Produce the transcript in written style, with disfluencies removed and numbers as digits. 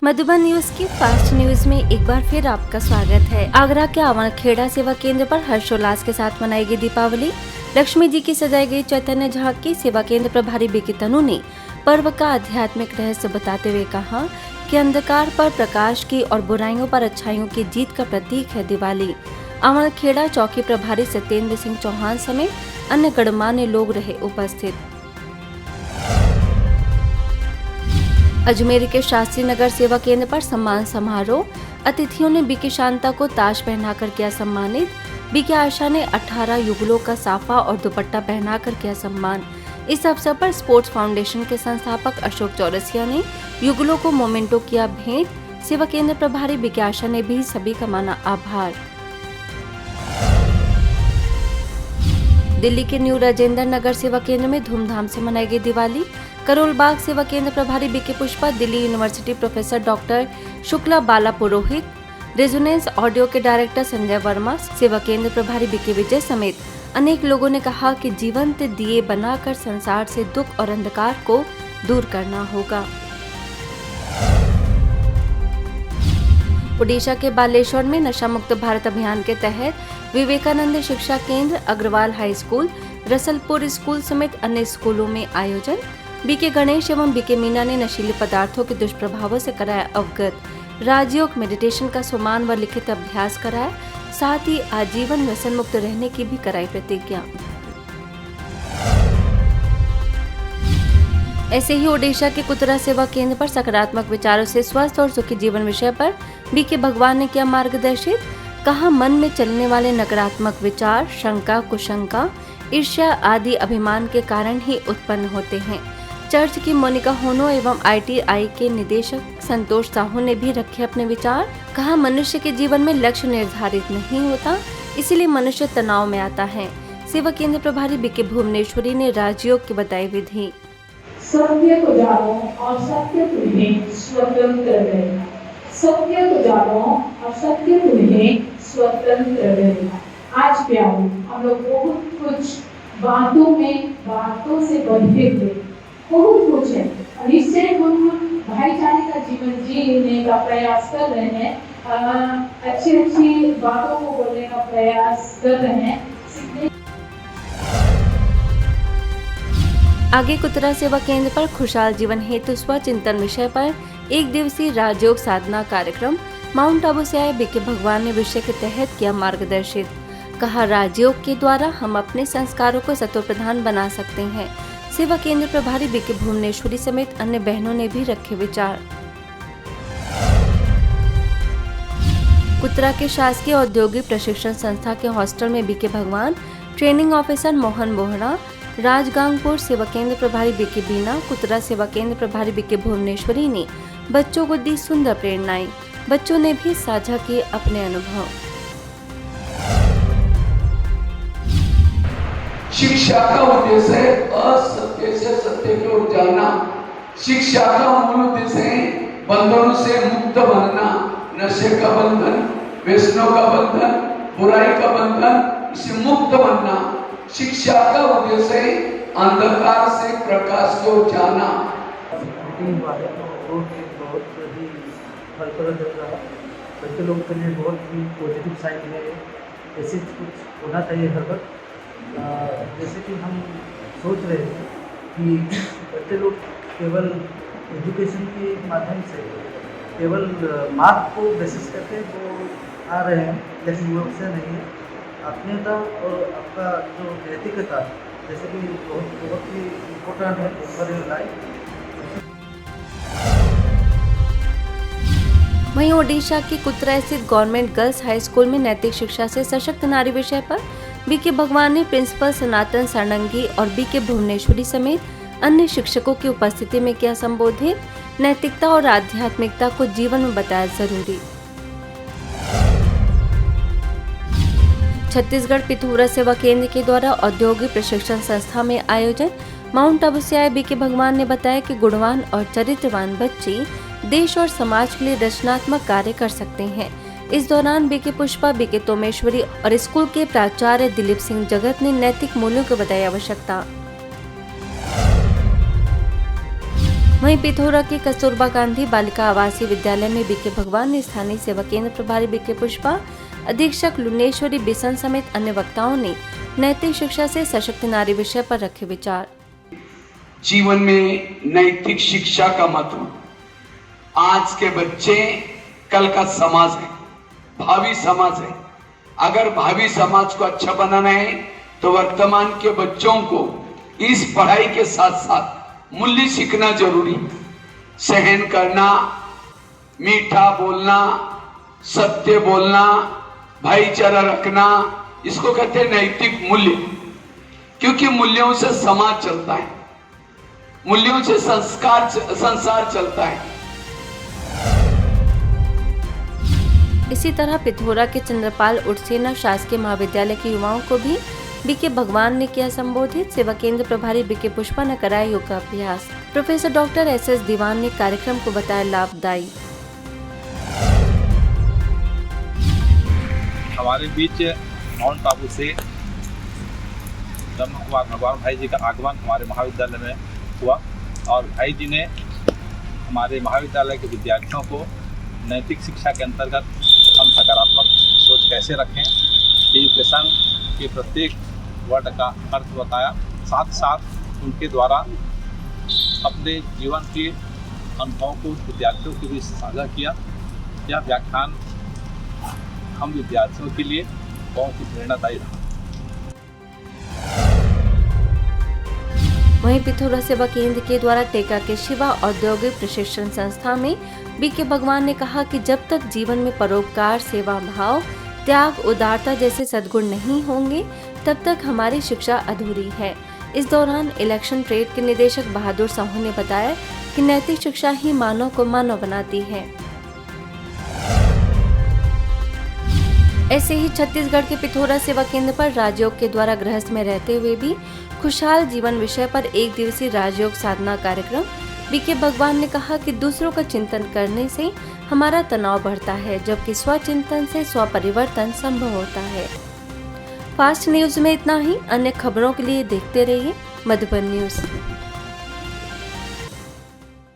Madhuban news की fast news में एक बार फिर आपका स्वागत है। आगरा के आवाखेड़ा सेवा केंद्र पर हर्षोल्लास के साथ मनाई गई दीपावली। लक्ष्मी जी की सजाई गई चैतन्य झांकी। सेवा केंद्र प्रभारी बीके तनु ने पर्व का आध्यात्मिक रहस्य बताते हुए कहा कि अंधकार पर प्रकाश की और बुराइयों पर अच्छाइयों की जीत का प्रतीक है दिवाली। आवाखेड़ा चौकी प्रभारी सत्येंद्र सिंह चौहान समेत अन्य गणमान्य लोग रहे उपस्थित। अजमेर के शास्त्री नगर सेवा केंद्र पर सम्मान समारोह। अतिथियों ने बीके शांता को ताज पहनाकर किया सम्मानित। बीके आशा ने 18 युगलों का साफा और दुपट्टा पहनाकर किया सम्मान। इस अवसर पर स्पोर्ट्स फाउंडेशन के संस्थापक अशोक चौरसिया ने युगलों को मोमेंटो किया भेंट। सेवा केंद्र प्रभारी बीके आशा ने भी सभी का माना आभार। दिल्ली के न्यू राजेंद्र नगर सेवा केंद्र में धूमधाम से मनाई गई दिवाली। करोल बाग सेवा केंद्र प्रभारी BK Pushpa, Delhi university professor doctor Shukla Bala Purohit, resonance audio के डायरेक्टर संजय वर्मा, सेवा केंद्र प्रभारी बीके विजय समेत अनेक लोगों ने कहा कि जीवंत दिए बनाकर संसार से दुख और अंधकार को दूर करना होगा। ओडिशा के बालेश्वर में नशा मुक्त भारत अभियान के तहत Vivekanand Shiksha Kendra, Agrawal high school, Rasalpur school समेत अन्य स्कूलों में आयोजन। बीके गणेश एवं बीके मीना ने नशीले पदार्थों के दुष्प्रभावों से कराया अवगत। राजयोग मेडिटेशन का सुमान व लिखित अभ्यास कराया, साथ ही आजीवन व्यसन मुक्त रहने की भी कराई प्रतिज्ञा। ऐसे ही ओडिशा के कुतरा सेवा केंद्र पर सकारात्मक विचारों से स्वस्थ और सुखी जीवन विषय पर बीके भगवान ने किया मार्गदर्शित। कहा, मन में चलने वाले नकारात्मक विचार, शंका, कुशंका, ईर्ष्या आदि अभिमान के कारण ही उत्पन्न होते हैं। चर्च की मोनिका होनो एवं ITI के निदेशक संतोष साहू ने भी रखे अपने विचार। कहा, मनुष्य के जीवन में लक्ष्य निर्धारित नहीं होता, इसीलिए मनुष्य तनाव में आता है। सेवा केंद्र प्रभारी बीके भुवनेश्वरी ने राजयोग की बताई विधि। सत्य को जानो और सत्य तुम्हें स्वतंत्र करेगा। सत्य को जानो और सत्य तुम्हें स्वतंत्र करेगा। आज प्यारे, हम लोग बहुत कुछ बातों से बढ़े हुए बहुत कुछ है और इससे हम भाईचारे का जीवन जीने का प्रयास कर रहे हैं। अच्छी बातों को बोलने का प्रयास कर रहे हैं। आगे कुतरा सेवा केंद्र पर खुशहाल जीवन हेतु स्वचिंतन विषय पर एक दिवसीय राजयोग साधना कार्यक्रम। माउंट आबू से आए बीके भगवान ने विषय के तहत किया मार्गदर्शित। कहा, राजयोग के द्वारा हम अपने संस्कारों को सत्वप्रधान बना सकते हैं। सेवा केंद्र प्रभारी बीके भुवनेश्वरी समेत अन्य बहनों ने भी रखे विचार। कुतरा के शासकीय औद्योगिक प्रशिक्षण संस्था के हॉस्टल में बीके भगवान, ट्रेनिंग ऑफिसर मोहन बोहरा, राजगांगपुर सेवा केंद्र प्रभारी बीके बीना, कुतरा सेवा केंद्र प्रभारी बीके भुवनेश्वरी ने बच्चों को दी सुंदर प्रेरणाएं। बच्चों ने भी साझा किए अपने अनुभव। शिक्षा का उद्देश्य है असत्य से सत्य की ओर जाना। शिक्षा का मूल उद्देश्य है बंधनों से मुक्त बनना। नशे का बंधन, व्यसनों का बंधन, बुराई का बंधन, इससे मुक्त बनना। शिक्षा का उद्देश्य है अंधकार से प्रकाश की ओर जाना। बच्चे लोग के लिए बहुत ही पॉजिटिव साइड है। ऐसे कुछ होना चाहिए हर वक्त। जैसे कि हम सोच रहे थे कि बच्चे लोग केवल एजुकेशन के माध्यम से केवल मार्क को बेसिस करके वो आ रहे हैं, लेकिन वो से नहीं है। आत्मीयता और आपका जो नैतिकता जैसे कि बहुत ही इम्पोर्टेंट है फॉर योर लाइफ। वहीं ओडिशा के कुतरा स्थित गवर्नमेंट गर्ल्स हाई स्कूल में नैतिक शिक्षा से सशक्त नारी विषय पर बीके भगवान ने प्रिंसिपल सनातन सारंगी और बीके भुवनेश्वरी समेत अन्य शिक्षकों की उपस्थिति में किया संबोधित। नैतिकता और आध्यात्मिकता को जीवन में बताया जरूरी। छत्तीसगढ़ पिथौरा सेवा केंद्र के द्वारा औद्योगिक प्रशिक्षण संस्था में आयोजन। माउंट आबू से आए बीके भगवान ने बताया कि गुणवान और चरित्रवान बच्चे देश और समाज के लिए रचनात्मक कार्य कर सकते हैं। इस दौरान बीके पुष्पा, बीके तोमेश्वरी और स्कूल के प्राचार्य दिलीप सिंह जगत ने नैतिक मूल्यों को बताई आवश्यकता। वहीं पिथौरा के कस्तूरबा गांधी बालिका आवासीय विद्यालय में बीके भगवान ने स्थानीय सेवा केंद्र प्रभारी बीके पुष्पा, अधीक्षक लुनेश्वरी बिसन समेत अन्य वक्ताओं ने नैतिक शिक्षा से सशक्त नारी विषय पर रखे विचार। जीवन में नैतिक शिक्षा का महत्व, आज के बच्चे कल का समाज है, भावी समाज है। अगर भावी समाज को अच्छा बनाना है तो वर्तमान के बच्चों को इस पढ़ाई के साथ साथ मूल्य सीखना जरूरी है। सहन करना, मीठा बोलना, सत्य बोलना, भाईचारा रखना, इसको कहते हैं नैतिक मूल्य। क्योंकि मूल्यों से समाज चलता है, मूल्यों से संसार चलता है। इसी तरह पिथौरा के चंद्रपाल उड़सेना शासकीय महाविद्यालय के युवाओं को भी बीके भगवान ने किया संबोधित। सेवा केंद्र प्रभारी बीके पुष्पा ने कराया योगाभ्यास। Professor doctor SS. दीवान ने कार्यक्रम को बताया लाभदायी। हमारे बीच माउंट आबू से ब्रह्म कुमार भगवान भाई जी का आगमन हमारे महाविद्यालय में हुआ और भाई जी ने हमारे महाविद्यालय के विद्यार्थियों को नैतिक शिक्षा के अंतर्गत हम सकारात्मक सोच कैसे रखें, एजुकेशन के प्रत्येक वर्ड का अर्थ बताया। साथ साथ उनके द्वारा अपने जीवन के अनुभवों को विद्यार्थियों के बीच साझा किया। यह व्याख्यान हम विद्यार्थियों के लिए बहुत ही प्रेरणादायी रहा। वहीं पिथौरा सेवा केंद्र के द्वारा टेका के शिवा औद्योगिक प्रशिक्षण संस्था में बीके भगवान ने कहा कि जब तक जीवन में परोपकार, सेवा भाव, त्याग, उदारता जैसे सद्गुण नहीं होंगे तब तक हमारी शिक्षा अधूरी है। इस दौरान इलेक्शन ट्रेड के निदेशक बहादुर साहू ने बताया कि नैतिक शिक्षा ही मानव को मानव बनाती है। ऐसे ही छत्तीसगढ़ के पिथौरा सेवा केंद्र पर राजयोग के द्वारा गृहस्थ में रहते हुए भी खुशहाल जीवन विषय पर 1 दिवसीय राजयोग साधना कार्यक्रम। बीके भगवान ने कहा कि दूसरों का चिंतन करने से हमारा तनाव बढ़ता है, जबकि स्वचिंतन से स्वपरिवर्तन संभव होता है। फास्ट न्यूज में इतना ही। अन्य खबरों के लिए देखते रहिए मधुबन न्यूज।